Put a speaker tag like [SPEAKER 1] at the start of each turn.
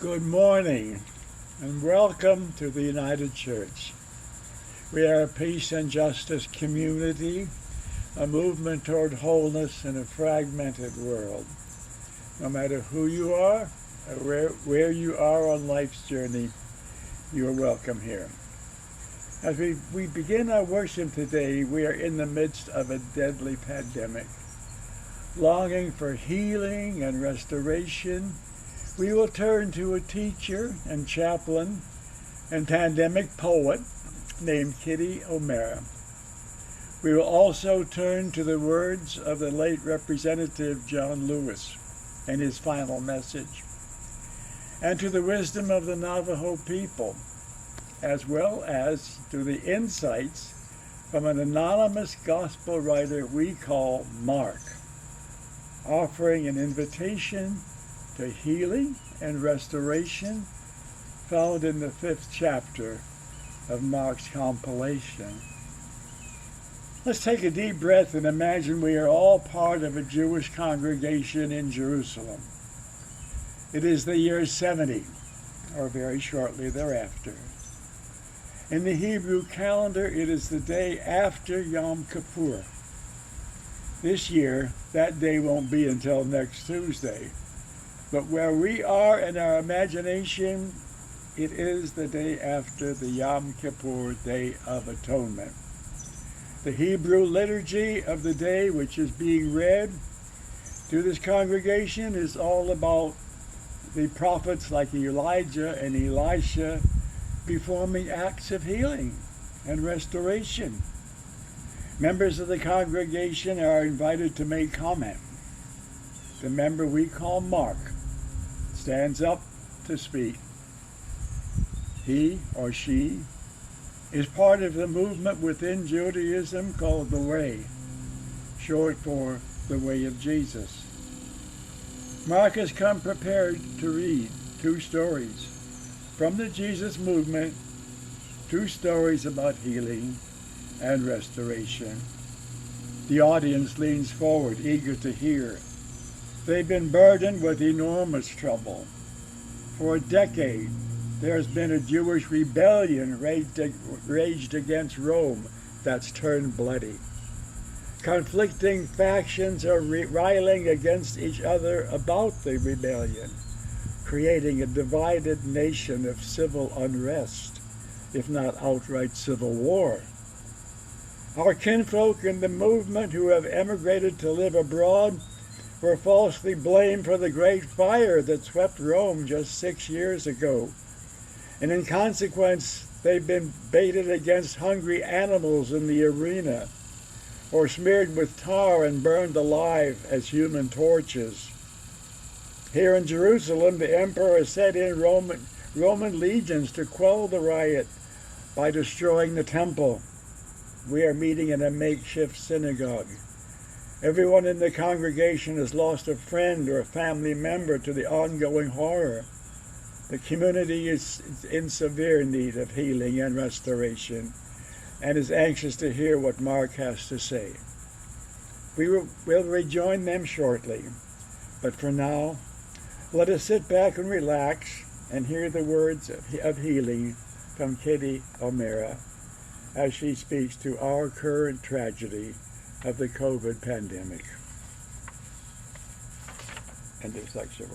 [SPEAKER 1] Good morning and welcome to the United Church. We are a peace and justice community, a movement toward wholeness in a fragmented world. No matter who you are or where you are on life's journey, you are welcome here. As we begin our worship today, we are in the midst of a deadly pandemic. Longing for healing and restoration, we will turn to a teacher and chaplain and pandemic poet named Kitty O'Meara. We will also turn to the words of the late Representative John Lewis and his final message, and to the wisdom of the Navajo people, as well as to the insights from an anonymous gospel writer we call Mark, offering an invitation to healing and restoration found in the 5th chapter of Mark's compilation. Let's take a deep breath and imagine we are all part of a Jewish congregation in Jerusalem. It is the year 70, or very shortly thereafter. In the Hebrew calendar, it is the day after Yom Kippur. This year, that day won't be until next Tuesday. But where we are in our imagination, it is the day after the Yom Kippur Day of Atonement. The Hebrew liturgy of the day, which is being read to this congregation, is all about the prophets like Elijah and Elisha performing acts of healing and restoration. Members of the congregation are invited to make comment. The member we call Mark stands up to speak. He or she is part of the movement within Judaism called the Way, short for the Way of Jesus. Mark has come prepared to read 2 stories from the Jesus movement, 2 stories about healing and restoration. The audience leans forward, eager to hear. They've been burdened with enormous trouble. For a decade, there's been a Jewish rebellion raged against Rome that's turned bloody. Conflicting factions are riling against each other about the rebellion, creating a divided nation of civil unrest, if not outright civil war. Our kinfolk in the movement who have emigrated to live abroad were falsely blamed for the great fire that swept Rome just 6 years ago. And in consequence, they've been baited against hungry animals in the arena, or smeared with tar and burned alive as human torches. Here in Jerusalem, the emperor sent in Roman legions to quell the riot by destroying the temple. We are meeting in a makeshift synagogue. Everyone in the congregation has lost a friend or a family member to the ongoing horror. The community is in severe need of healing and restoration and is anxious to hear what Mark has to say. We'll rejoin them shortly, but for now, let us sit back and relax and hear the words of healing from Kitty O'Meara as she speaks to our current tragedy of the COVID pandemic. And this lecture.